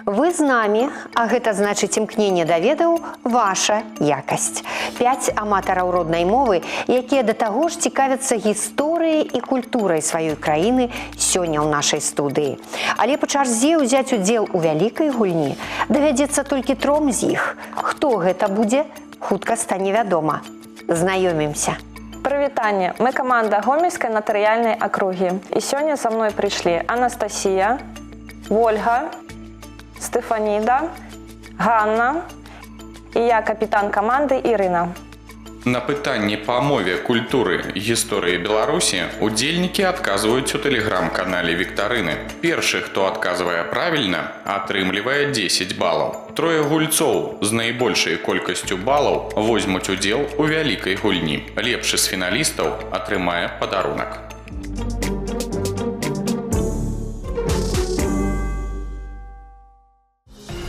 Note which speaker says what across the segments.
Speaker 1: Вы з намі, а гэта значыць імкненне да ведаў ваша якасць. 5 аматараў роднай мовы, якія да таго ж цікавяцца гісторыяй і культурай сваёй краіны сёння ў нашай студыі. Але па чарзе ўзяць удзел у вялікай гульні давядзецца толькі 3 з іх. Хто гэта будзе, хутка стане вядома. Знаёмімся.
Speaker 2: Прывітанне, мы каманда Гомельскай натарыяльнай акругі. І сёння са мной прыйшлі Анастасія, Вольга, Стефаніда, Ганна і я, капітан каманды Ірына.
Speaker 3: На пытанні па мове, культуры, гісторыі Беларусі удзельнікі адказваюць у тэлеграм-канале Віктарыны. Першы, хто адказвае правільна, атрымлівае 10 балаў. 3 гульцоў з найбольшай колькасцю балаў возьмуць удзел у вялікай гульні. Лепшы з фіналістаў атрымае падарунак.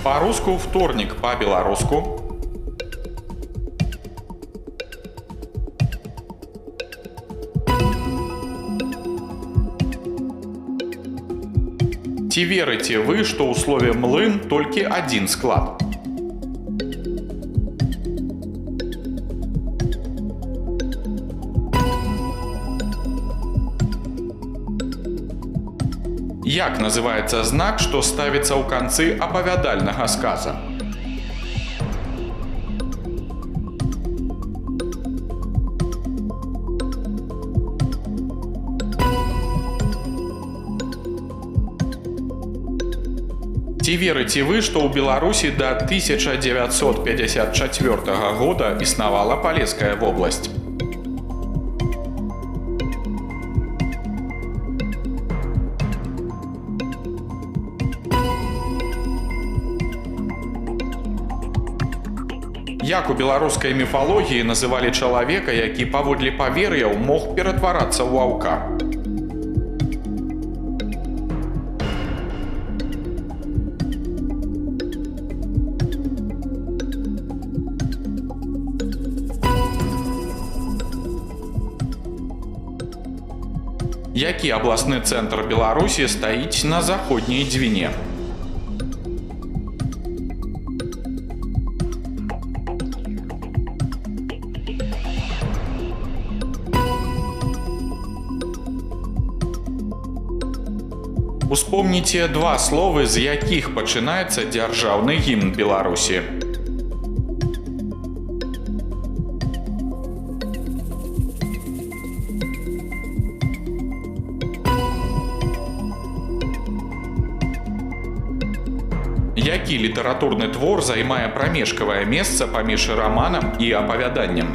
Speaker 3: Па-руску вторник, па-беларуску. Ці верыце вы, што ў слове «млын» толькі адзін склад? Як называецца знак, што ставіцца ў канцы апавядальнага сказа? Ці верыце вы, што ў Беларусі да 1954 года існавала Палеская вобласць? Як у беларускай міфалогіі называлі чалавека, які паводле павер'яў мог ператварацца ў ваўка? Які абласны цэнтр Беларусі стаіць на заходняй дзвіне? Успомніце 2 словы, з якіх пачынаецца дзяржаўны гімн Беларусі. Які літаратурны твор займае прамежкавае месца паміж раманам і апавяданнем?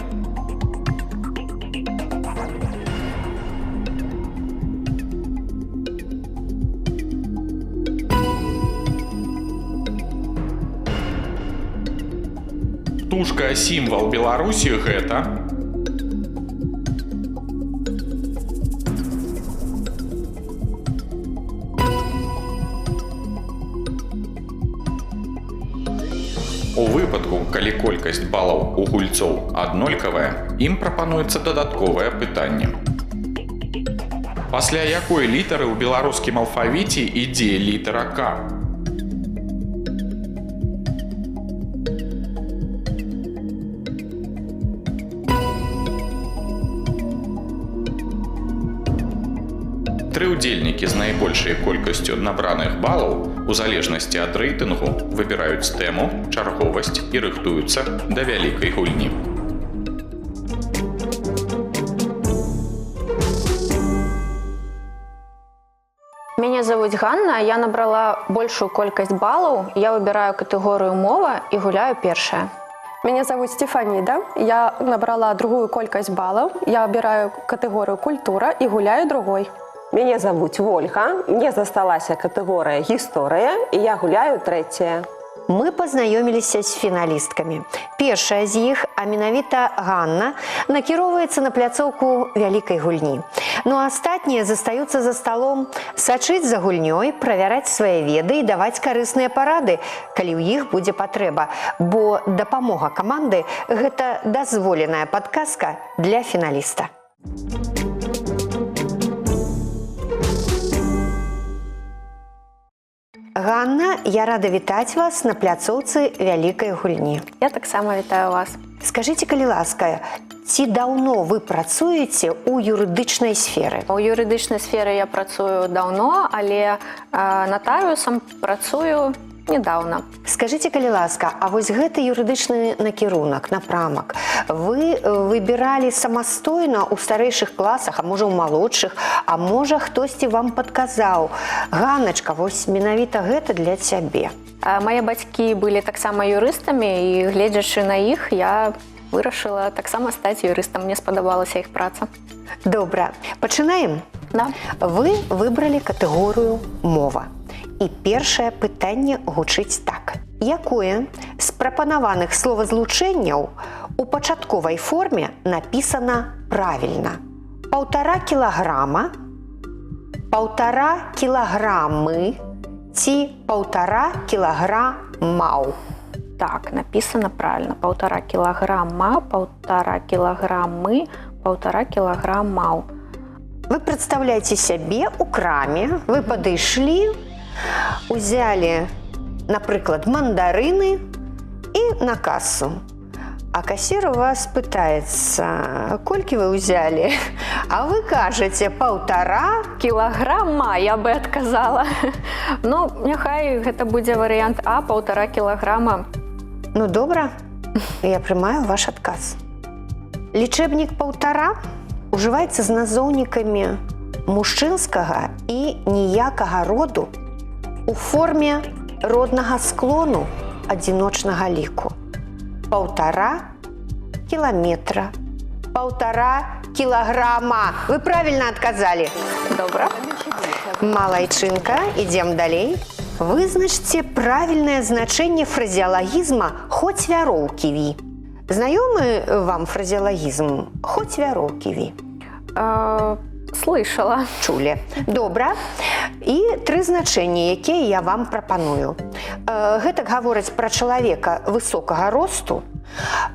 Speaker 3: Птушка сімвал Беларусі гэта? У выпадку, калі колькасць балаў у гульцоў аднолькавая, ім прапануецца дадатковае пытанне. Пасля якой літары ў беларускім алфавіце ідзе літара К? Тры удзельнікі з найбольшай колькасцю набраных балаў у залежнасці ад рэйтынгу выбіраюць тэму, чарговасць і рыхтуюцца да вялікай гульні.
Speaker 2: Мяне завуць Ганна, я набрала большую колькасць балаў, я выбіраю катэгорыю мова і гуляю першая.
Speaker 4: Меня зовут Стефанида, я набрала другую колькость баллов, я выбираю категорию культура и гуляю другой.
Speaker 5: Меня зовут Вольга, мне засталась категория «История», и я гуляю третья.
Speaker 1: Мы пазнаёміліся з фіналісткамі. Першая з іх, а менавіта Ганна, накіроўваецца на пляцоўку вялікай гульні. Ну а астатнія застаюцца за сталом сачыць за гульнёй, правяраць свае веды і даваць карысныя парады, калі ў іх будзе патрэба, бо дапамога каманды – гэта дазволеная падказка для фіналіста. Ганна, я рада вітаць вас на пляцоўцы вялікай гульні.
Speaker 4: Я таксама вітаю вас.
Speaker 1: Скажыце, калі ласка, ці даўно вы працуеце ў юрыдычнай сферы?
Speaker 4: У юрыдычнай сферы я працую даўно, але натарыусам працую недавно.
Speaker 1: Скажыце, калі ласка, а вось гэты юрыдычны накірунак, напрамак, вы выбіралі самастойна ў старэйшых класах, а можа ў малодшых, а можа хтосьці вам падказаў: Ганначка, вось менавіта гэта для цябе.
Speaker 4: Мае бацькі былі таксама юрыстамі, і гледзячы на іх, я вырашыла таксама стаць юрыстам. Мне спадабалася іх праца.
Speaker 1: Добра, пачынаем?
Speaker 4: Да.
Speaker 1: Вы выбралі катэгорыю «мова». І першае пытанне гучыць так. Якое з прапанаваных словазлучэнняў у пачатковай форме напісана правільна? 1,5 кілаграма, 1,5 кілаграмы ці 1,5 кілаграмаў?
Speaker 4: Так, написано правильно. 1,5 килограмма, 1,5 килограммы, 1,5 килограммаў.
Speaker 1: Вы прадстаўляеце сябе ў краме, вы падышлі, узялі, напрыклад, мандарыны і на касу. А касір у вас пытаецца: колькі вы ўзялі? А вы кажаце 1,5
Speaker 4: Килограмма, я бы отказала. Ну, няхай гэта будзе варыянт А, 1,5 килограмма.
Speaker 1: Ну, добра, я прымаю ваш адказ. Лічэбнік 1,5 ужываецца з назоўнікамі мужчынскага і ніякага роду у форме роднага склону адзіночнага ліку. 1,5 кіламетра, 1,5 кілаграма. Вы правильно адказалі.
Speaker 4: Добра.
Speaker 1: Малайчынка, ідзем далей. Вызначце правільнае значэнне фразеалагізма «хоць вяроўкі ві». Знаёмы вам фразеалагізм «хоць вяроўкі ві»?
Speaker 4: Слышала.
Speaker 1: Чулі. Добра. І 3 значэнні, якія я вам прапаную. Гэтак гавораць пра чалавека высокага росту,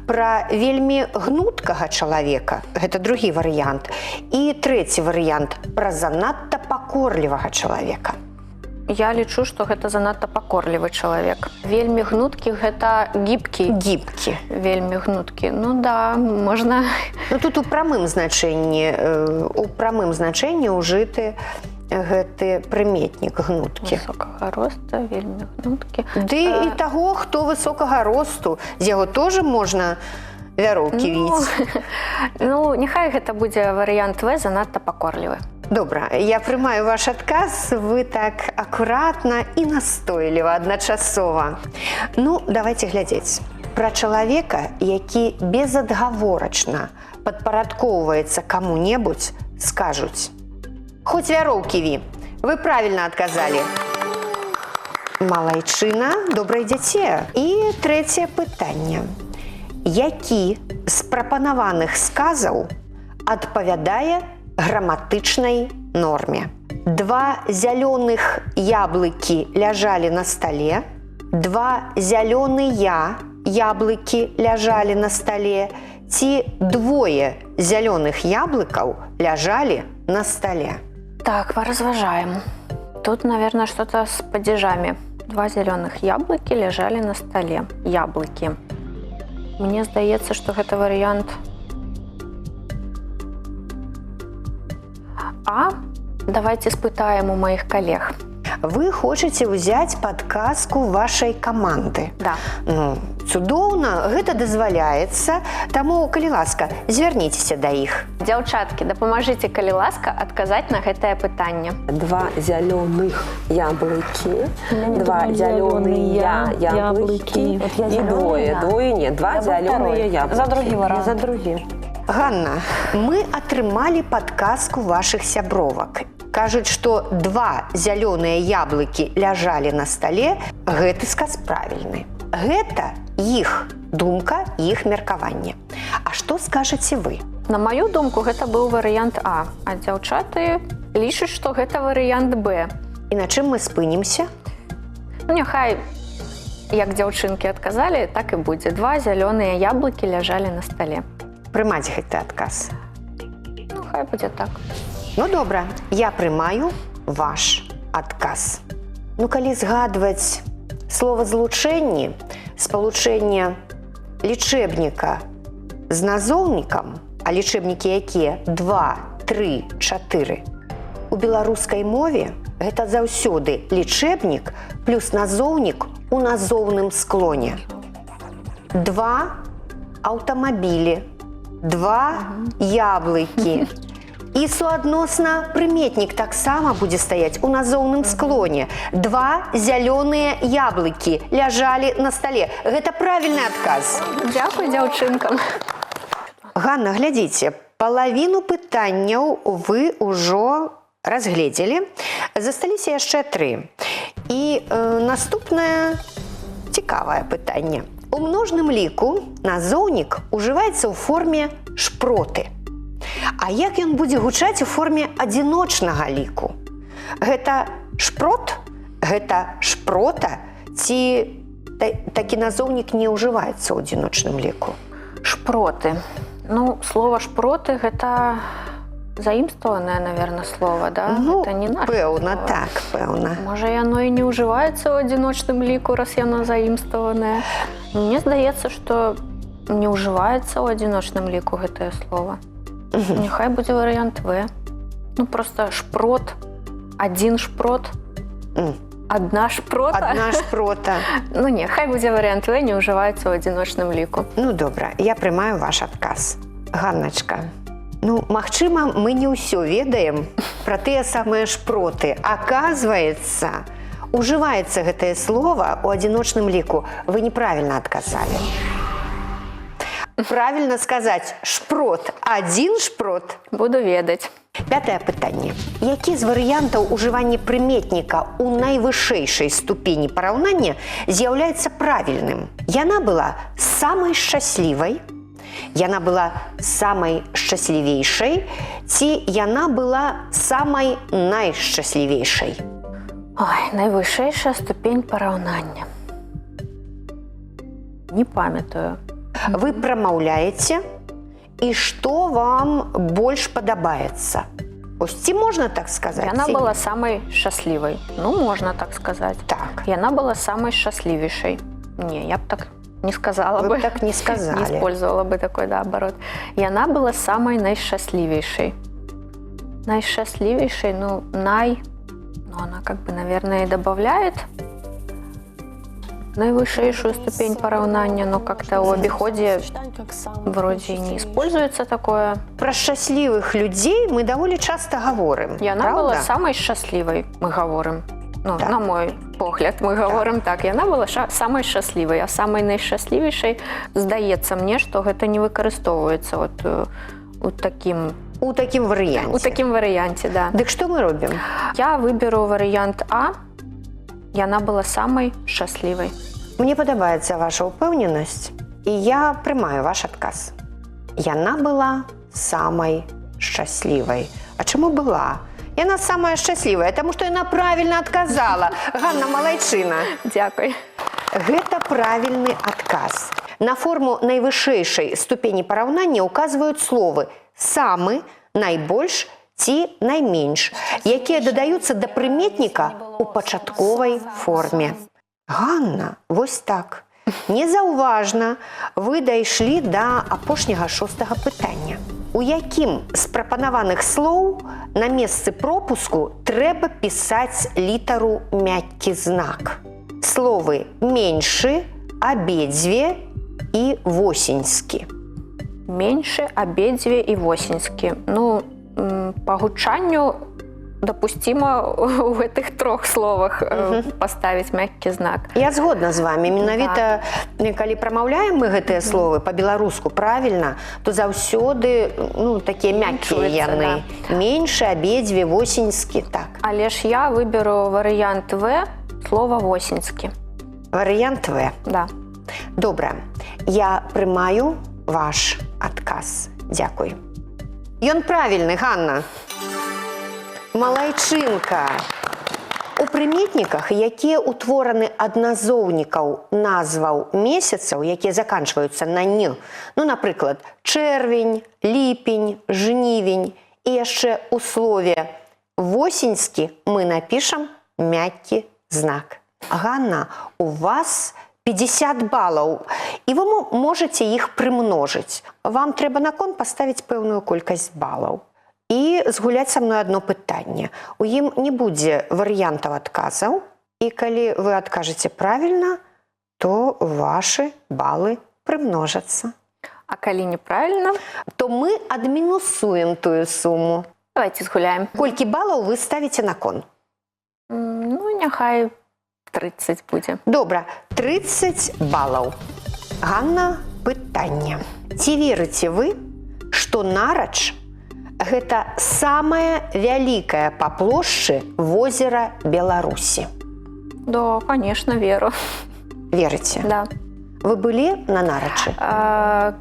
Speaker 1: пра вельмі гнуткага чалавека, гэта другі варыянт, і трэці варыянт пра занадта пакорлівага чалавека.
Speaker 4: Я лічу, што гэта занадта пакорлівы чалавек. Вельмі гнуткі — гэта гібкі.
Speaker 1: Гібкі.
Speaker 4: Вельмі гнуткі. Ну да, можна.
Speaker 1: Ну тут у прамым значэнні ўжыты гэты прыметнік гнуткі.
Speaker 4: Высокага роста, вельмі гнуткі.
Speaker 1: Ды і таго, хто высокага росту, з яго тоже можна вяроўкі віць.
Speaker 4: Ну, няхай гэта будзе варыянт В, занадта пакорлівы.
Speaker 1: Добра, я прымаю ваш адказ, вы так акуратна і настойліва адначасова. Ну, давайте глядзець. Пра чалавека, які безадгаворачна падпарадкоўваецца каму-небудзь, скажуць: «Хоць вяроўкі ві». Вы правильно адказалі. Малайчына, добра ідзяце. І трэцяе пытанне. Які з прапанаваных сказаў адпавядае граматычнай норме? 2 зялёных яблыкі ляжалі на стале, 2 зялёныя яблыкі ляжалі на стале, ці 2 зялёных яблыкаў ляжалі на стале?
Speaker 4: Так, разважаем. Тут, наверное, что-то с падзежамі. 2 зялёных яблыкі ляжалі на стале. Яблыкі. Мне здаецца, што гэта варыянт А. Давайте спытаем у маіх калег.
Speaker 1: Вы хочаце ўзяць падказку вашай каманды.
Speaker 4: Да.
Speaker 1: Ну, цудоўна, гэта дазваляецца, таму, калі ласка, звярніцеся да іх.
Speaker 4: Дзяўчаткі, дапамажыце, калі ласка, адказаць на гэтае пытанне.
Speaker 5: 2 зялёных яблыкі, 2 зялёныя яблыкі і двое, 2 зялёныя яблыкі.
Speaker 2: За другі варыянт.
Speaker 5: За другі.
Speaker 1: Ганна, мы атрымалі падказку вашых сябровак. Кажуць, што 2 зялёныя яблыкі ляжалі на стале. Гэты сказ правільны. Гэта іх думка, іх меркаванне. А што скажаце вы?
Speaker 4: На маю думку, гэта быў варыянт А, а дзяўчаты лічаць, што гэта варыянт Б.
Speaker 1: І на чым мы спынімся?
Speaker 4: Ну, няхай, як дзяўчынкі адказалі, так і будзе. 2 зялёныя яблыкі ляжалі на стале.
Speaker 1: Прымаць гэты адказ.
Speaker 4: Ну, хай будзе так.
Speaker 1: Ну, добра, я прымаю ваш адказ. Ну, калі згадваць словазлучэнні, спалучэнне лічэбніка з назоўнікам, а лічэбнікі якія 2, 3, 4, у беларускай мове гэта заўсёды лічэбнік плюс назоўнік у назоўным склоне. 2 аўтамабілі, 2 яблыкі. І суадносна прыметнік таксама будзе стаяць у назоўным склоне. 2 зялёныя яблыкі ляжалі на стале. Гэта правільны адказ.
Speaker 4: Дзякуй дзяўчынкам.
Speaker 1: Ганна, глядзіце, палавіну пытанняў вы ўжо разгледзелі. Засталіся яшчэ 3. І наступнае цікавае пытанне. У множным ліку назоўнік ужываецца ў форме шпроты. А як ён будзе гучаць у форме адзіночнага ліку? Гэта шпрот? Гэта шпрота? Ці такі назоўнік не ўжываецца ў адзіночным ліку?
Speaker 4: Шпроты. Ну, слово шпроты гэта заімстваванае, наверное, слово, да?
Speaker 1: Ну,
Speaker 4: это не наше
Speaker 1: пэўна,
Speaker 4: слово.
Speaker 1: так, пэўна.
Speaker 4: Можа, яно і не ўжываецца ў адзіночным ліку, раз яно заімстваванае. Мне здаецца, што не ўжываецца ў адзіночным ліку гэтае слово. Няхай будзе варыянт В. Ну, просто шпрот, адзін шпрот, адна шпрота.
Speaker 1: Адна шпрота.
Speaker 4: Ну, не, хай будзе варыянт В, не ўжываецца ў адзіночным ліку.
Speaker 1: Ну, добра, я прымаю ваш адказ. Ганначка, ну, магчыма, мы не ўсё ведаем пра тыя самыя шпроты. Аказваецца, ужываецца гэтае слово ў адзіночным ліку. Вы неправільна адказалі. Правильно сказаць шпрот. Адзін шпрот.
Speaker 4: Буду ведаць.
Speaker 1: 5 пытанне. Які з варыянтаў ужывання прыметніка ў найвышэйшай ступені параўнання з'яўляецца правільным? Яна была самай шчаслівай, яна была самай шчаслівейшай, ці яна была самай найшчаслівейшай?
Speaker 4: Ой, найвышэйшая ступень параўнання. Не памятаю.
Speaker 1: Вы прамаўляеце, і што вам больш падабаецца? Ось ці можна так сказаць?
Speaker 4: Яна была самай шчаслівай. Ну, можна так сказаць.
Speaker 1: Так.
Speaker 4: Яна была самай шчаслівейшай. Не, я б так не сказала
Speaker 1: Вы
Speaker 4: бы.
Speaker 1: б так не сказали.
Speaker 4: Не использовала бы такой, да, оборот. Яна была самай найшчаслівейшай. Найшчаслівейшай, ну, она как бы, наверное, и добавляет наивысшую ступень параўнання, но как-то в обиходе вроде и не используется такое.
Speaker 1: Про счастливых людей мы довольно часто говорим.
Speaker 4: Яна
Speaker 1: правда?
Speaker 4: была самой счастливой, мы говорим. Ну,
Speaker 1: Так.
Speaker 4: на мой погляд, мы говорим так. Яна была самой счастливой, а самой найшчаслівейшай, здаецца мне, што гэта не выкарыстоўваецца вот у такім
Speaker 1: варыянце.
Speaker 4: У такім варыянце, да.
Speaker 1: Дык што мы робім?
Speaker 4: Я выберу варыянт А. Яна была самай шчаслівай.
Speaker 1: Мне падабаецца ваша ўпэўненасць, і я прымаю ваш адказ. Яна была самай шчаслівай. А чаму была? Яна самая шчаслівая, таму што яна правільна адказала. Ганна, малайчына.
Speaker 4: Дзякуй.
Speaker 1: Гэта правільны адказ. На форму найвышэйшай ступені параўнання указваюць словы «самы», «найбольш» ці «найменш», якія дадаюцца да прыметніка ў пачатковай форме. Ганна, вось так. Незаўважна вы дайшлі да апошняга 6-га пытання. У якім з прапанаваных слоў на месцы пропуску трэба пісаць літару мяккі знак? Словы «меньшы», «абедзве» і «восеньскі».
Speaker 4: Меньшы, абедзве і восеньскі. Ну, па гучанню дапусціма у гэтых трох словах паставіць мяккі знак.
Speaker 1: Я згодна з вами. Менавіта, калі прамаўляем мы гэтыя словы па-беларуску правільна, то заўсёды такія мяккія яны. Меньшы, абедзве, восеньскі, так.
Speaker 4: Але ж я выберу варыянт В, слова восеньскі.
Speaker 1: Варыянт В.
Speaker 4: Да.
Speaker 1: Добра. Я прымаю ваш адказ. Дзякуй. Ён правільны, Ганна. Малайчынка. У прыметніках, якія ўтвораны ад назоўнікаў назваў месяцаў, якія заканчваюцца на «н», напрыклад, чэрвень, ліпень, жнівень, і яшчэ ў слове «восеньскі» мы напішам мяккі знак. Ганна, у вас 50 балаў, і вы можете іх прымножыць. Вам трэба на кон паставіць пэўную колькасць балаў і згуляць са мной одно пытанне. У ім не будзе варыянтаў адказаў, і калі вы адкажаце правільна, то вашы балы прымножацца.
Speaker 4: А калі неправільна,
Speaker 1: То мы адмінусуем тую суму.
Speaker 4: давайте згуляем.
Speaker 1: Колькі балаў вы ставіце на кон?
Speaker 4: Ну, няхай 30 будзе.
Speaker 1: Добра, 30 балаў. Ганна, пытанне. Ці верыце вы, што Нарач – гэта самае вялікае па плошчы возера Беларусі?
Speaker 4: Да, конечно, веру.
Speaker 1: Верыце?
Speaker 4: Да.
Speaker 1: Вы былі на Нарачы?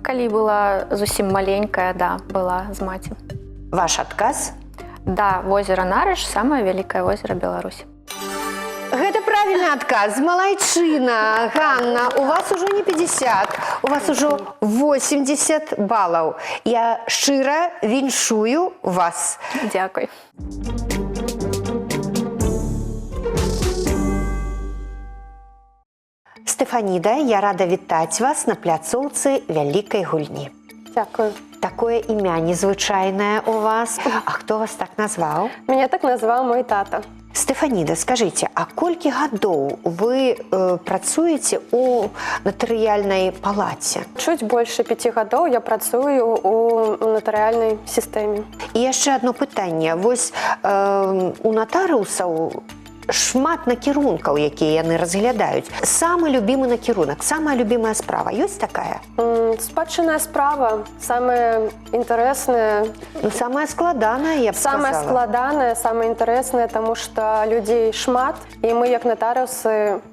Speaker 4: Калі была зусім маленькая, да, была з маці.
Speaker 1: Ваш адказ?
Speaker 4: Да, возера Нарыш – самое вялікае возера Беларусі.
Speaker 1: Гэта правільны адказ. Малайчына. Ганна, у вас ужо не 50, у вас ужо 80 балаў. Я шчыра віншую вас.
Speaker 4: Дзякуй.
Speaker 1: Стефаніда, я рада вітаць вас на пляцоўцы вялікай гульні.
Speaker 5: Дякую.
Speaker 1: Такое імя незвычайнае у вас. А хто вас так назваў?
Speaker 5: Меня так назвал мой тата.
Speaker 1: Стефаніда, скажыце, а колькі гадоў вы працуеце у натарыяльнай палаце?
Speaker 5: Чуть больше 5 гадоў я працую у натарыяльнай сістэме.
Speaker 1: І яшчэ одно пытанне. Вось у натарыусаў шмат накірункаў, якія яны разглядаюць. Самы любімы накірунак, самая любімая справа. Ёсць такая?
Speaker 5: Спадчынная справа, самая інтарэсная.
Speaker 1: Ну, самая складаная, я б
Speaker 5: Самая
Speaker 1: сказала.
Speaker 5: складаная, самая інтарэсная, таму што людзей шмат, і мы, як натарыусы,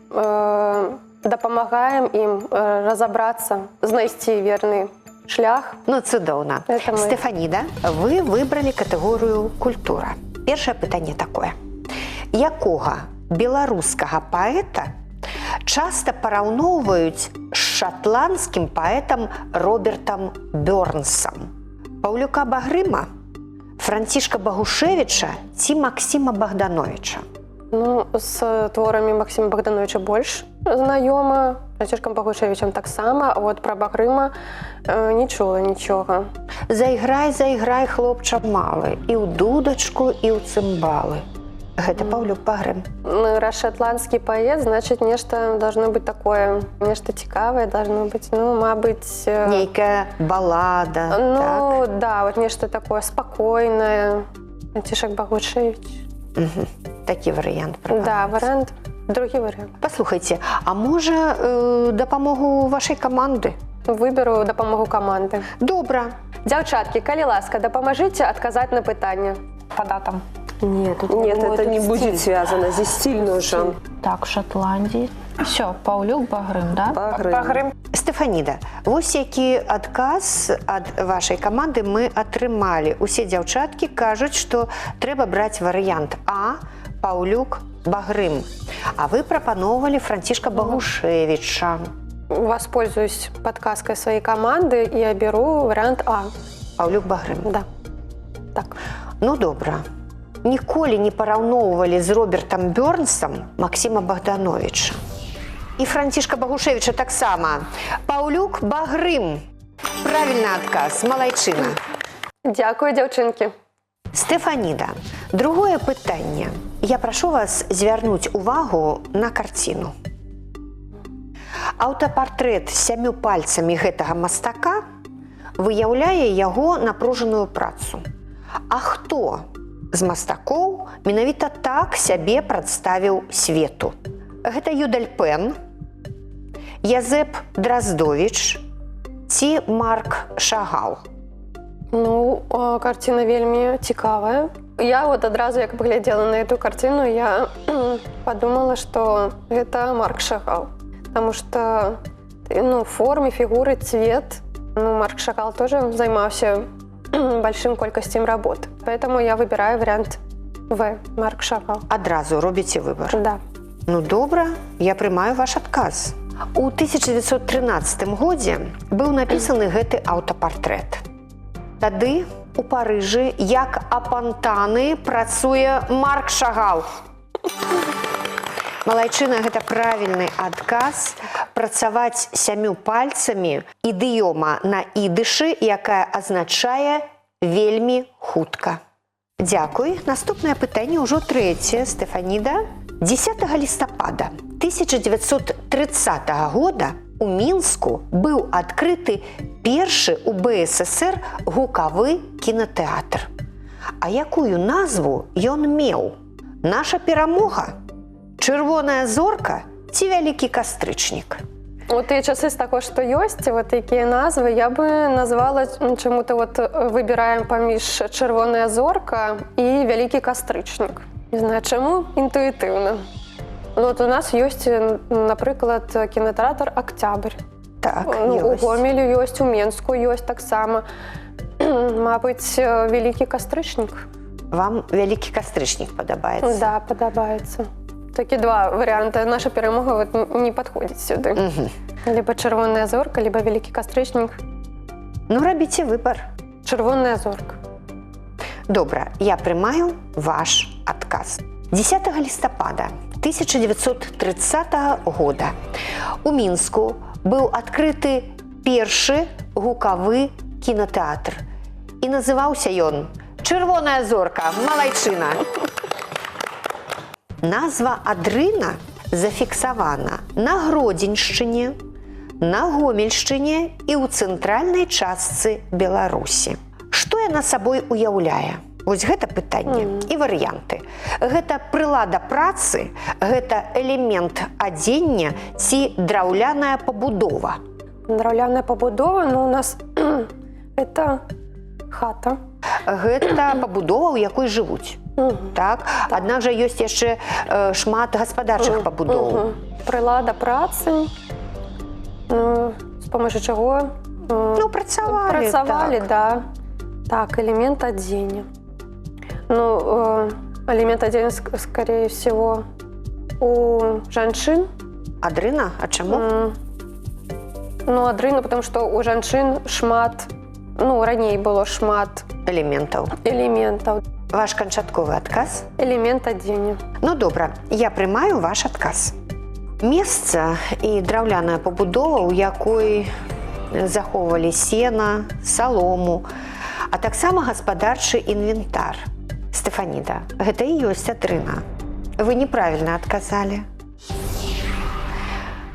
Speaker 5: дапамагаем ім разабрацца, знайсці верны шлях.
Speaker 1: Ну, цудоўна.
Speaker 5: Это мы.
Speaker 1: Стефаніда, вы выбралі катэгорыю культура. Першае пытанне такое. Якога беларускага паэта часта параўноўваюць з шатландскім паэтам Робертам Бёрнсам? Паўлюка Багрыма, Францішка Багушевіча ці Максіма Богдановича?
Speaker 5: Ну, з творамі Максіма Богдановича больш знаёма, Францішкам Багушевічам таксама, а от пра Багрыма не чула нічога.
Speaker 1: Зайграй, зайграй, хлопча малы, і ў дудачку, і ў цымбалы. Гэта Паўлюк Багрым.
Speaker 5: Раз шотландский поэт, значит, нечто должно быть такое, нечто цікавое должно быть, ну, мабуть...
Speaker 1: Нейкая балада,
Speaker 5: ну,
Speaker 1: так?
Speaker 5: да, вот нечто такое спокойное. Францішак Багушевич.
Speaker 1: Угу. Такі варыянт.
Speaker 5: Да, вариант, другі вариант.
Speaker 1: Паслухайце, а можа дапамогу вашай каманды?
Speaker 5: Выберу дапамогу команды.
Speaker 1: Добра.
Speaker 5: Дзяўчаткі, калі ласка, дапамажыце адказаць на пытанне.
Speaker 2: По датам.
Speaker 4: Нет,
Speaker 5: Нет, это не будет связано, здесь стиль нужен.
Speaker 4: Так, Шотландии. Все, Паўлюк Багрым, да?
Speaker 2: Багрым.
Speaker 1: Стефаніда, вось які адказ ад вашай каманды мы атрымалі. Усе дзяўчаткі кажуць, што трэба браць варыянт А, Паўлюк Багрым. А вы прапаноўвалі Францішка Багушевіча.
Speaker 5: Воспользуюсь подсказкой своей команды и я беру вариант А.
Speaker 1: Паўлюк Багрым.
Speaker 5: Да. Так.
Speaker 1: Ну, добра. Ніколі не параўноўвалі з Робертам Бёрнсам Максіма Богдановича. І Францішка Багушевіча таксама. Паўлюк Багрым. Правільны адказ. Малайчына.
Speaker 5: Дзякую, дзяўчынкі.
Speaker 1: Стефаніда, другое пытанне. Я прашу вас звярнуць увагу на карціну. Аўтапартрэт з 7 пальцамі гэтага мастака выяўляе яго напружаную працу. А хто з мастакоў менавіта так сябе прадставіў свету? Гэта Юдаль Пен, Язэп Драздовіч ці Марк Шагал?
Speaker 5: Ну, картина вельмі цікавая. Я вот адразу, як паглядзела на эту картину, я подумала, что это Марк Шагал. Потому что, ну, формы, фигуры, цвет. Ну, Марк Шагал тоже займаўся большим колькостью работ. Поэтому я выбираю вариант В. Марк Шагал.
Speaker 1: Адразу робіце выбар.
Speaker 5: Да.
Speaker 1: Ну, добра, я прымаю ваш адказ. У 1913 годзе быў напісаны гэты аўтапартрэт. Тады у Парыжы як апантаны працуе Марк Шагал. Малайчына, гэта правільны адказ. Працаваць 7 пальцамі – ідыёма на ідышы, якая азначае «вельмі хутка». Дзякуй. Наступнае пытанне ўжо трэцяе. Стэфаніда. 10 лістапада 1930 года у Мінску быў адкрыты першы ў БССР гукавы кінатэатр. А якую назву ён меў? Наша перамога? Чырвоная зорка ці вялікі кастрычнік?
Speaker 5: У тыя часы з таго, што ёсць, вот такія назвы, я бы назвала чаму-то вот выбіраем паміж чырвоная зорка і вялікі кастрычнік. Не знаю, чаму інтуітыўна. Вот у нас ёсць, напрыклад, кінатэатр «Октябрь».
Speaker 1: Так,
Speaker 5: У
Speaker 1: ёсць.
Speaker 5: Гомелю ёсць, у Менску ёсць таксама. Мабыць, вялікі кастрычнік.
Speaker 1: Вам вялікі кастрычнік падабаецца?
Speaker 5: Да, падабаецца. Такі два варыянты. Наша перамога вот не падходзіць сюды. Либо чырвоная зорка, либо вялікі кастрычнік.
Speaker 1: Ну, рабіце выбар.
Speaker 5: Чырвоная зорка.
Speaker 1: Добра, я прымаю ваш адказ. 10 лістапада 1930 года у Мінску быў адкрыты першы гукавы кінатэатр. І называўся ён «Чырвоная зорка». Малайчына. Назва Адрына зафіксавана на Гродзеншчыне, на Гомельшчыне і ў цэнтральнай частцы Беларусі. Што яна сабой уяўляе? Вось гэта пытанне і варыянты. Гэта прылада працы, гэта элемент адзення ці драўляная пабудова.
Speaker 5: Драўляная пабудова, ну у нас это хата.
Speaker 1: Гэта пабудова, у якой жывуць. Так? Аднак жа ёсць яшчэ шмат гаспадарчых пабудоў.
Speaker 5: Прылада працы, з памяжу чаго
Speaker 1: Ну, працавалі.
Speaker 5: працавалі, да. Так, элемент адзення. Ну, элемент адзення, скорее всего, у жанчын.
Speaker 1: Адрына? А чаму?
Speaker 5: Ну, адрына, потому что у жанчын шмат, ну, раней было шмат
Speaker 1: Элементаў.
Speaker 5: элементаў.
Speaker 1: Ваш канчатковы адказ?
Speaker 5: Элемент адзення.
Speaker 1: Ну, добра, я прымаю ваш адказ. Месца і драўляная пабудова, у якой захоўвалі сена, салому, а таксама гаспадарчы інвентар. Стэфаніда, гэта і ёсць адрына. Вы неправільна адказалі.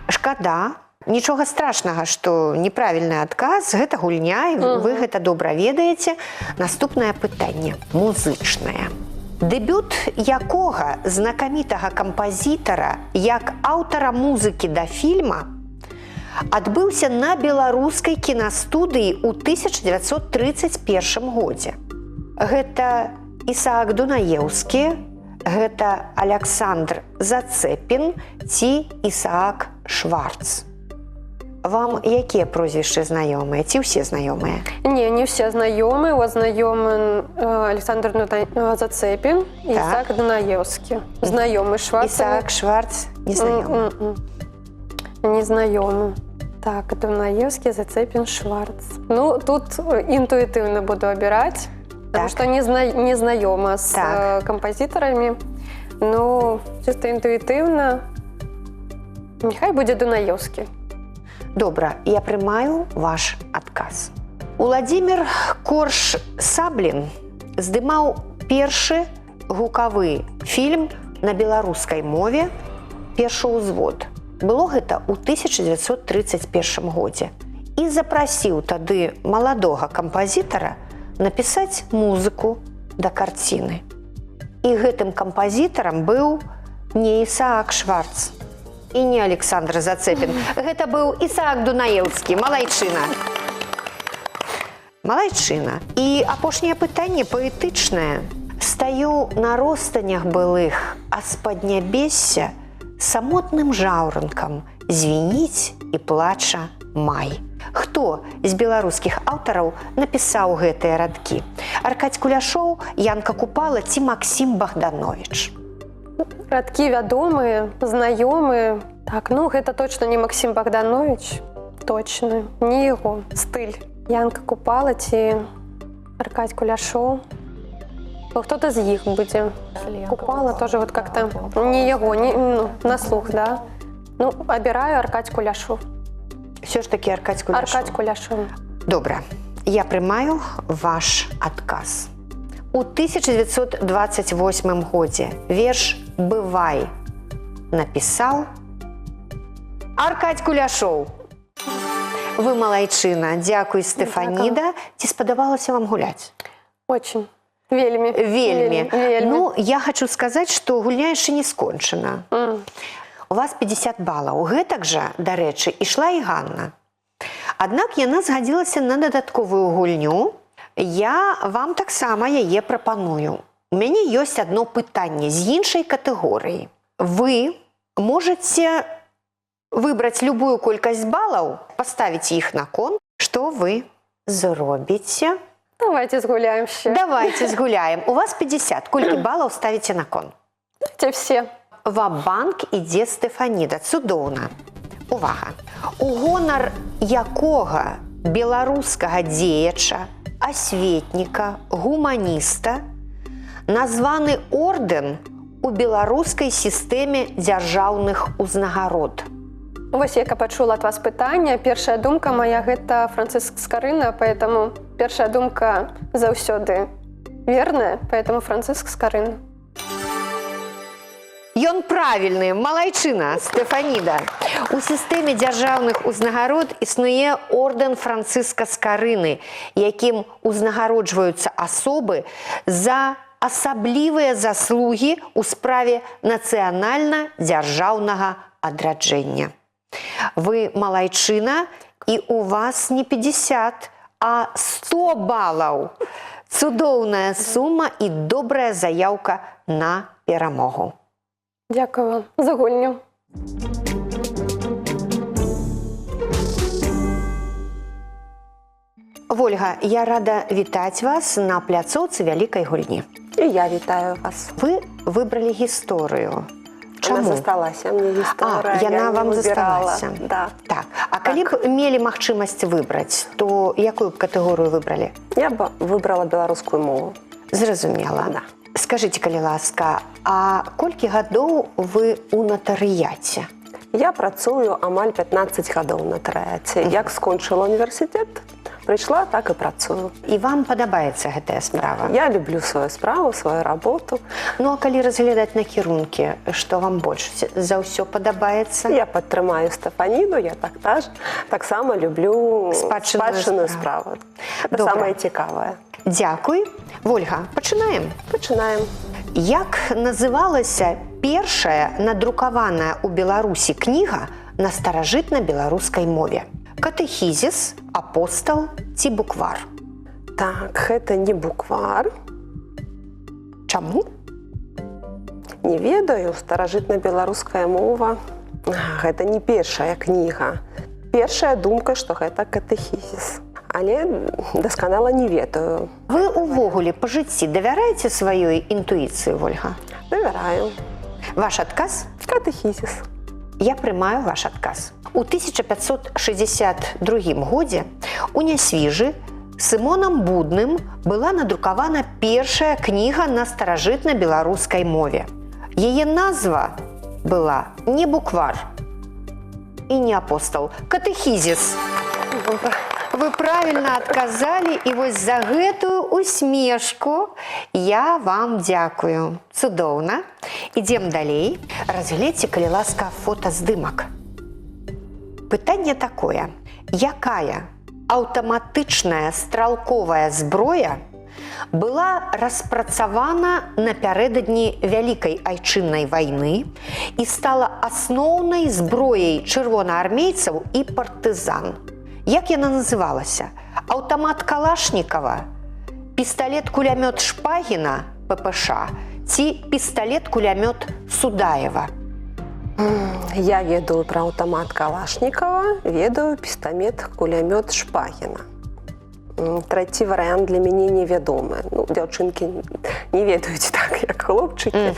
Speaker 1: Шкада. Нічога страшнага, што неправільны адказ, гэта гульня, і вы гэта добра ведаеце. Наступнае пытанне музычнае. Дэбют якога знакамітага кампазітара як аўтара музыкі да фільма адбыўся на беларускай кінастудыі ў 1931 годзе. Гэта Ісаак Дунаеўскі, гэта Аляксандр Зацэпін ці Ісаак Шварц. Вам якія прозвішчы знаёмыя? Ці ўсе знаёмыя?
Speaker 5: Не все знаёмы. У вас знаёмы Александр Зацэпін і Ісаак Дунаеўскі. Знаёмы Шварц.
Speaker 1: Ісаак Шварц не знаёмы.
Speaker 5: Не знаёмы. Так, Дунаеўскі, Зацэпін, Шварц. Ну, тут інтуітыўна буду абіраць, потому что не знаёма з кампазітарамі. Ну, чисто інтуітыўна. Няхай будзе Дунаеўскі.
Speaker 1: Добра, я прымаю ваш адказ. Уладзімір Корж-Саблін здымаў першы гукавы фільм на беларускай мове «Першы ўзвод». Было гэта ў 1931 годзе. І запрасіў тады маладога кампазітара напісаць музыку да карціны. І гэтым кампазітарам быў не Ісаак Шварц і не Александр Зацэпін. Гэта быў Ісаак Дунаеўскі. Малайчына. Малайчына. І апошняе пытанне паэтычнае. Стаю на ростанях былых, а з паднябесся самотным жаўранкам звініць і плача май. Хто з беларускіх аўтараў напісаў гэтыя радкі? Аркадзь Куляшоў, Янка Купала ці Максім Богданович?
Speaker 5: Радкі вядомыя, знаёмыя. Так, ну, гэта точно не Максім Богданович. Точно. Не яго стыль. Янка Купала ці Аркадзь Куляшоў. Кто-то з іх будзе. Купала тоже вот как-то не яго, на слух, да. Ну, обираю Аркадь Куляшу.
Speaker 1: Все ж таки Аркадь Куляшов.
Speaker 5: Аркадь Куляшу.
Speaker 1: Добре, я приймаю ваш адказ. У 1928 годзе верш «Бывай» напісаў Аркадь Куляшоў. Вы малайчына, дзякуй, Стэфаніда. Ці спадабалася вам гуляць?
Speaker 5: Очень. Вельмі.
Speaker 1: Вельмі.
Speaker 5: Вельмі.
Speaker 1: Ну, я хочу сказаць, што гульня яшчэ не скончана. У вас 50 балаў. Гэтак жа, дарэчы, ішла і Ганна. Аднак яна згадзілася на дадатковую гульню. Я вам таксама яе прапаную. У мяне ёсць адно пытанне з іншай катэгорыі. Вы можаце выбраць любую колькасць балаў, паставіць іх на кон. Што вы зробіце?
Speaker 5: Давайте згуляем ще.
Speaker 1: Давайте згуляем. У вас 50. Колькі балаў ставіце на кон?
Speaker 5: Давайте все.
Speaker 1: Ва-банк ідзе Стэфаніда. Цудоўна. Увага. У гонар якога беларускага дзеяча, асветніка, гуманіста названы ордэн у беларускай сістэме дзяржаўных узнагарод?
Speaker 5: Вось я пачула от вас пытанне. Першая думка моя гэта Франциск Скарына, поэтому першая думка заўсёды верная, поэтому Франциск Скарына.
Speaker 1: Ён правільны, малайчына, Стэфаніда. У сістэме дзяржаўных узнагарод існуе ордэн Францыска Скарыны, якім узнагароджваюцца асобы за асаблівыя заслугі ў справе нацыянальна-дзяржаўнага адраджэння. Вы малайчына, і у вас не 50, а 100 балаў. Цудоўная сума і добрая заяўка на перамогу.
Speaker 5: Дякую вам за гульню.
Speaker 1: Вольга, я рада вітаць вас на пляцоўцы вялікай гульні.
Speaker 6: І я вітаю вас.
Speaker 1: Вы выбралі гісторыю.
Speaker 6: Она
Speaker 1: Чаму?
Speaker 6: засталася мне гісторыя.
Speaker 1: Яна
Speaker 6: я
Speaker 1: вам
Speaker 6: не выбирала.
Speaker 1: засталася.
Speaker 6: Да.
Speaker 1: Так. А калі б мелі магчымасць выбраць, то якую б катэгорыю выбралі?
Speaker 6: Я б выбрала беларускую мову.
Speaker 1: Зразумела.
Speaker 6: Да.
Speaker 1: Скажыце, калі ласка, а колькі гадоў вы ў натарыяце?
Speaker 6: Я працую амаль 15 гадоў на натарыяце. Як скончыла універсітэт, прыйшла, так і працую.
Speaker 1: І вам падабаецца гэтая справа?
Speaker 6: Я люблю сваю справу, сваю работу.
Speaker 1: Ну, а калі разглядаць накірункі, што вам больш за ўсё падабаецца?
Speaker 6: Я падтрымаю Стэфаніду, я таксама люблю
Speaker 1: Спадчынную
Speaker 6: справу. Это
Speaker 1: Добра.
Speaker 6: самае цікавае.
Speaker 1: Дзякуй. Вольга, пачынаем.
Speaker 6: Пачынаем.
Speaker 1: Як называлася першая надрукаваная ў Беларусі кніга на старажытна-беларускай мове? Катэхізіс, апостал ці буквар?
Speaker 6: Так, гэта не буквар.
Speaker 1: Чаму?
Speaker 6: Не ведаю, старажытна-беларуская мова. Гэта не першая кніга. Першая думка, што гэта катэхізіс. Але дасканала не ведаю.
Speaker 1: Вы ўвогуле па жыцці давяраеце сваёй інтуіцыі, Вольга?
Speaker 6: Давяраю.
Speaker 1: Ваш адказ?
Speaker 6: Катэхізіс.
Speaker 1: Я прымаю ваш адказ. У 1562 годзе у Нясвіжы Сымонам Будным была надрукавана першая кніга на старажытна-беларускай мове. Яе назва была не буквар і не апостал, катэхізіс. Вы правильно адказалі, і вось за гэтую усмешку я вам дзякую. Цудоўна. Ідзем далей. Разгледзьце, калі ласка, фотаздымак. Пытанне такое. Якая аўтаматычная стралковая зброя была распрацавана напярэдадні Вялікай айчыннай вайны і стала асноўнай зброяй чырвонаармейцаў і партызан? Як яна называлася? Аўтамат Калашнікава, пісталет-кулямёт Шпагіна, ППШ, ці пісталет-кулямёт Судаева?
Speaker 6: Я ведаю пра аўтамат Калашнікава, ведаю пісталет-кулямёт Шпагіна. Трэці варыянт для мяне невядомы. Ну, дзяўчынкі не ведаюць так, як хлопчыкі.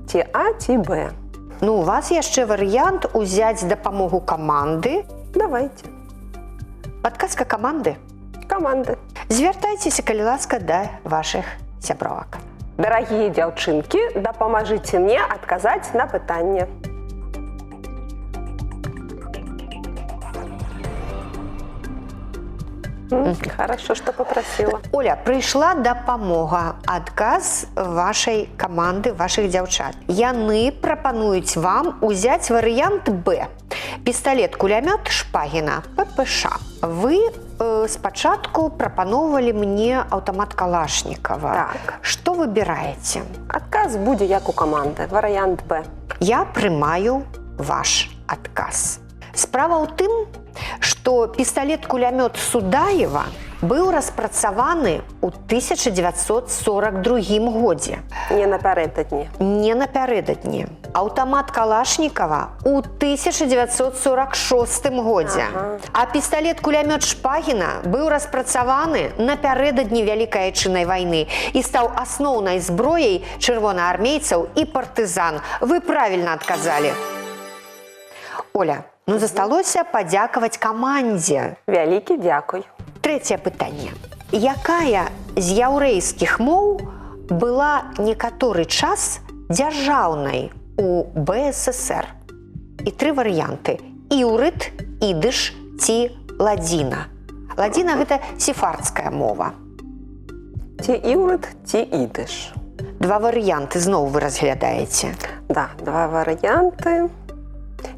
Speaker 6: Ці А, ці Б.
Speaker 1: Ну, у вас яшчэ варыянт узяць дапамогу каманды.
Speaker 6: Давайте.
Speaker 1: Падказка каманды.
Speaker 6: Каманды.
Speaker 1: Звяртайцеся, калі ласка, да вашых сябровак.
Speaker 6: Дарагія дзяўчынкі, дапамажыце мне адказаць на пытанне. Хорошо, что попросила.
Speaker 1: Оля, прыйшла дапамога, адказ вашай каманды, вашых дзяўчат. Яны прапануюць вам узяць варыянт Б. Пісталет-кулямёт Шпагіна, ППШ. Вы спачатку прапаноўвалі мне аўтамат Калашнікава.
Speaker 6: Так.
Speaker 1: Што выбіраеце?
Speaker 6: Адказ будзе як у каманды. Варыянт Б.
Speaker 1: Я прымаю ваш адказ. Справа ў тым, што пісталет-кулямёт Судаева быў распрацаваны ў 1942 годзе.
Speaker 6: Не напярэдадні.
Speaker 1: Не напярэдадні. Аўтамат Калашнікава ў 1946 годзе. А пісталет-кулямёт Шпагіна быў распрацаваны напярэдадні Вялікай Айчыннай вайны і стаў асноўнай зброяй чырвонаармейцаў і партызан. Вы правільна адказалі. Оля, ну засталося падзякаваць камандзе.
Speaker 6: Вялікі дзякуй.
Speaker 1: Трэцяе пытанне. Якая з яўрэйскіх моў была некаторы час дзяржаўнай у БССР? І 3 варыянты. Іўрыт, ідыш ці ладзіна. Ладзіна – гэта сефардская мова.
Speaker 6: Ці іўрыт, ці ідыш.
Speaker 1: 2 варыянты зноў вы разглядаеце.
Speaker 6: Да, 2 варыянты.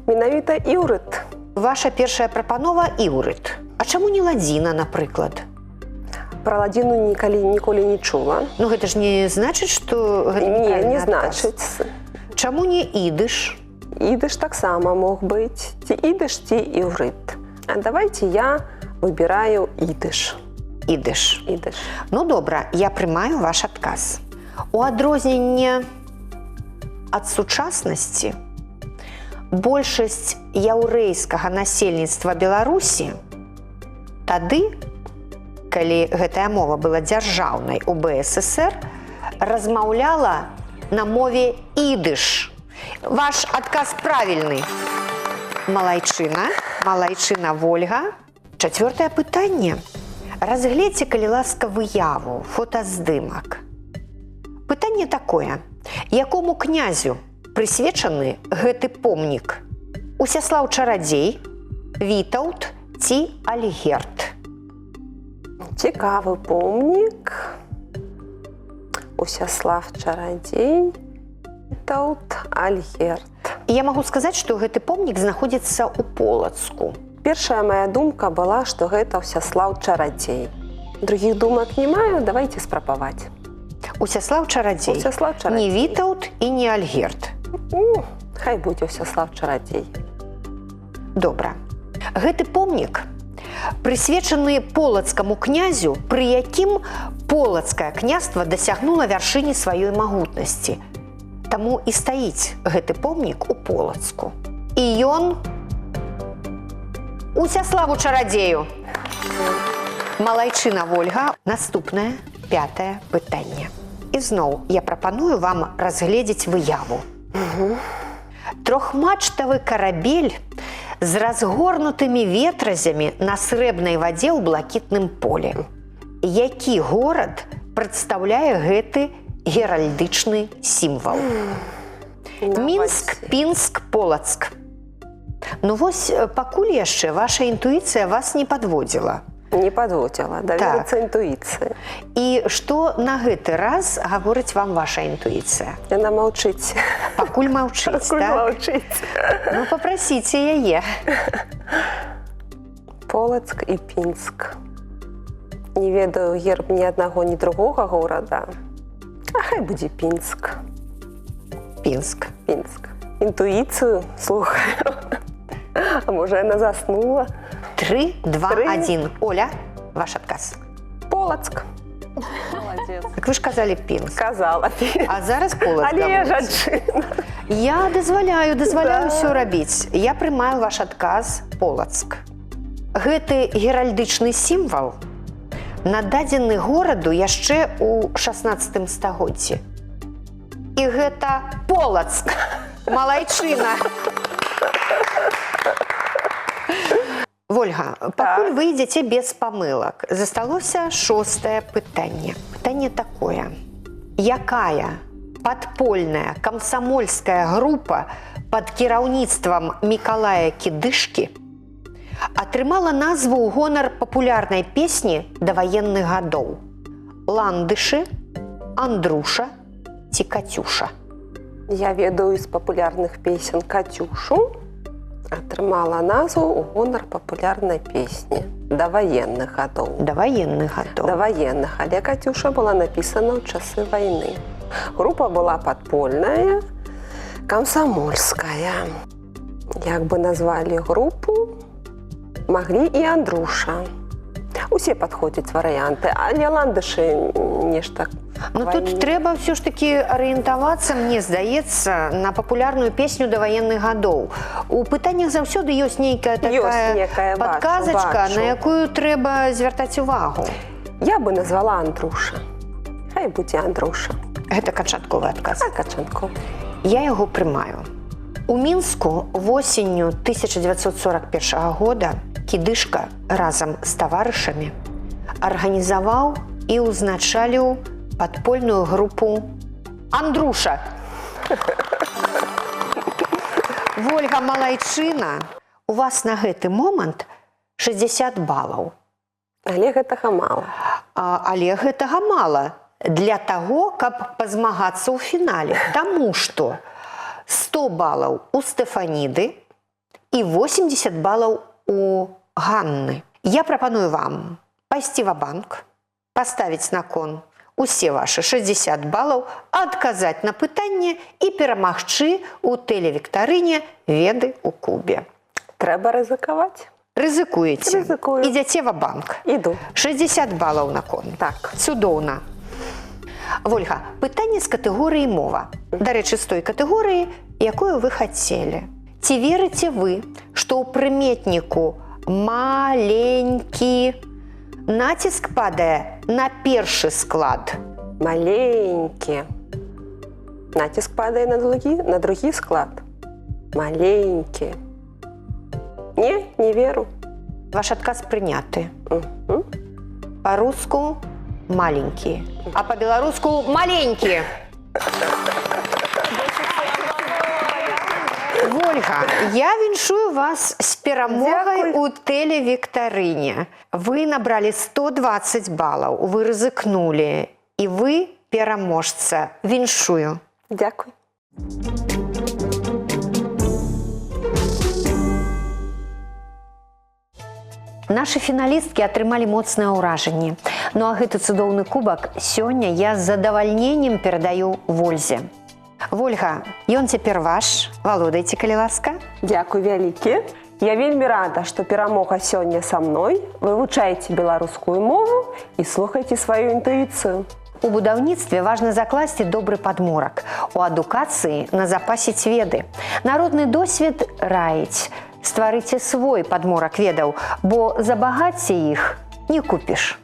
Speaker 6: Менавіта іўрыт.
Speaker 1: Ваша першая прапанова – іўрыт. А чаму не ладзіна, напрыклад?
Speaker 6: Пра ладзіну ніколі не чула.
Speaker 1: Ну гэта ж не значыць, што...
Speaker 6: Не значыць.
Speaker 1: Чаму не ідыш?
Speaker 6: Ідыш таксама мог быць. Ці ідыш, ці іўрыт. А давайте я выбіраю ідыш.
Speaker 1: Ідыш.
Speaker 6: Ідыш.
Speaker 1: Ну добра, я прымаю ваш адказ. У адрозненне ад сучаснасці большасць яўрэйскага насельніцтва Беларусі тады, калі гэтая мова была дзяржаўнай у БССР, размаўляла на мове ідыш. Ваш адказ правільны. Малайчына, Малайчына Вольга. 4-е пытанне. Разгледзьце, калі ласка, выяву, фотаздымак. Пытанне такое. Якому князю прысвечаны гэты помнік? Усяслаў Чарадзей, Вітаўт ці Альгерд?
Speaker 6: Цікавы помнік. Усяслав Чарадзей, Вітаўт, Альгерд.
Speaker 1: І я магу сказаць, што гэты помнік знаходзіцца ў Полацку.
Speaker 6: Першая моя думка была, што гэта Усяслаў Чарадзей. Другіх думак не маю, давайте спрабаваць.
Speaker 1: Усяслаў Чарадзей.
Speaker 6: Усяслав Чарадзей.
Speaker 1: Не Вітаўт і не Альгерд.
Speaker 6: Хай будзе Усяслав Чарадзей.
Speaker 1: Добра. Гэты помнік прысвечаны полацкаму князю, пры якім полацкае княства дасягнула вяршыні сваёй магутнасці. Таму і стаіць гэты помнік у Полацку. І ён Усяславу Чарадзею. Малайчына Вольга. Наступнае, 5-е пытанне. І зноў я прапаную вам разгледзець выяву. Трохмачтавы карабель з разгорнутымі ветразямі на срэбнай вадзе ў блакітным полі. Які горад прадстаўляе гэты геральдычны сімвал? Мінск, Пінск, Полацк. Ну вось, пакуль яшчэ ваша інтуіцыя вас не падводзіла.
Speaker 6: Не падводзіла, даверыцца інтуіцыі.
Speaker 1: І што на гэты раз гаворыць вам ваша інтуіцыя?
Speaker 6: Яна маўчыць.
Speaker 1: Пакуль маўчыць,
Speaker 6: Пакуль
Speaker 1: так?
Speaker 6: маўчыць.
Speaker 1: Ну, папрасіце яе.
Speaker 6: Полацк і Пінск. Не ведаю герб ні аднаго, ні другога горада. А хай будзе Пінск.
Speaker 1: Пінск.
Speaker 6: Пінск. Інтуіцыю слухаю. А можа, яна заснула?
Speaker 1: 3, 2, 1. Оля, ваш адказ.
Speaker 6: Полацк.
Speaker 2: Молодец.
Speaker 1: Так вы ж казалі Пінск.
Speaker 6: Сказала.
Speaker 1: А зараз Полацк
Speaker 6: Але я
Speaker 1: гаворыць.
Speaker 6: жанчына.
Speaker 1: Я дазваляю
Speaker 6: Да.
Speaker 1: ўсё рабіць. Я прымаю ваш адказ Полацк. Гэты геральдычны сімвал нададзены гораду яшчэ ў 16 стагоддзі. І гэта Полацк. Малайчына. Вольга, пакуль вы ідзеце без памылак. Засталося 6-е пытанне. Пытанне такое. якая подпольная комсомольская группа под кіраўніцтвам Мікалая Кідышкі атрымала назву ў гонар папулярнай песні даваенных гадоў «Ландышы», «Андруша» ці «Катюша».
Speaker 6: Я ведаю из популярных песен «Катюшу». Атрымала назву ў гонар папулярнай песні даваенных гадоў.
Speaker 1: Даваенных гадоў.
Speaker 6: Даваенных, але «Катюша» была написана ў часы войны. Группа была подпольная, комсомольская. Як бы назвали группу, могли и «Андруша». Усе подходят варианты, але «Ландышы» нешта.
Speaker 1: Ну тут трэба ўсё ж таки арыентавацца, мне здаецца, на папулярную песню даваенных гадоў. У пытаннях заўсёды ёсць нейкая такая падказачка, на якую трэба звяртаць увагу.
Speaker 6: Я бы назвала «Андруша». Хай будзе «Андруша».
Speaker 1: Гэта канчатковы адказ.
Speaker 6: Канчатковы.
Speaker 1: Я яго прымаю. У Мінску восенню 1941 года Кідышка разам з таварышамі арганізаваў і ўзначаліў подпольную группу «Андруша». Вольга Малайчына, у вас на гэты момант 60 балаў.
Speaker 6: Але гэтага мала.
Speaker 1: Але гэтага мала для таго, каб пазмагацца ў фінале. Таму што 100 балаў у Стэфаніды і 80 балаў у Ганны. Я прапаную вам пайсці ва-банк, паставіць на кон усе ваши 60 балаў, адказаць на пытанне і перамагчы ў тэлевіктарыне «Веды ў кубе».
Speaker 6: Трэба рызыкаваць.
Speaker 1: Рызыкуеце?
Speaker 6: Рызыкую.
Speaker 1: Ідзяце ва-банк.
Speaker 6: Іду.
Speaker 1: 60 балаў на кон.
Speaker 6: Так.
Speaker 1: Цудоўна. Вольга, пытанне з катэгорыі мова. Дарэчы, з той катэгорыі, якую вы хацелі. Ці верыце вы, што ў прыметніку «маленькі» націск падае на першы склад?
Speaker 6: Маленькі. Націск падае на другі склад. Маленькі. Не веру.
Speaker 1: Ваш адказ прыняты. Па-руску «маленькі», а па-беларуску «маленькі». Вольга, я віншую вас з перамогай у тэлевіктарыне. Вы набралі 120 балаў, вы рызыкнулі, і вы пераможца. Віншую.
Speaker 6: Дзякуй.
Speaker 1: Нашы фіналісткі атрымалі моцныя ўражанні. Ну а гэты цудоўны кубак сёння я з задавальненнем перадаю Вользе. Вольга, ён цяпер ваш. Валодайце, калі ласка.
Speaker 6: Дзякуй вялікі. Я вельмі рада, што перамога сёння са мной. Вывучайце беларускую мову і слухайце сваю інтуіцыю.
Speaker 1: У будаўніцтве важна закласці добры падмурак. У адукацыі назапасіць веды. Народны досвед раіць. Стварыце свой падмурак ведаў, бо за багацце іх не купіш.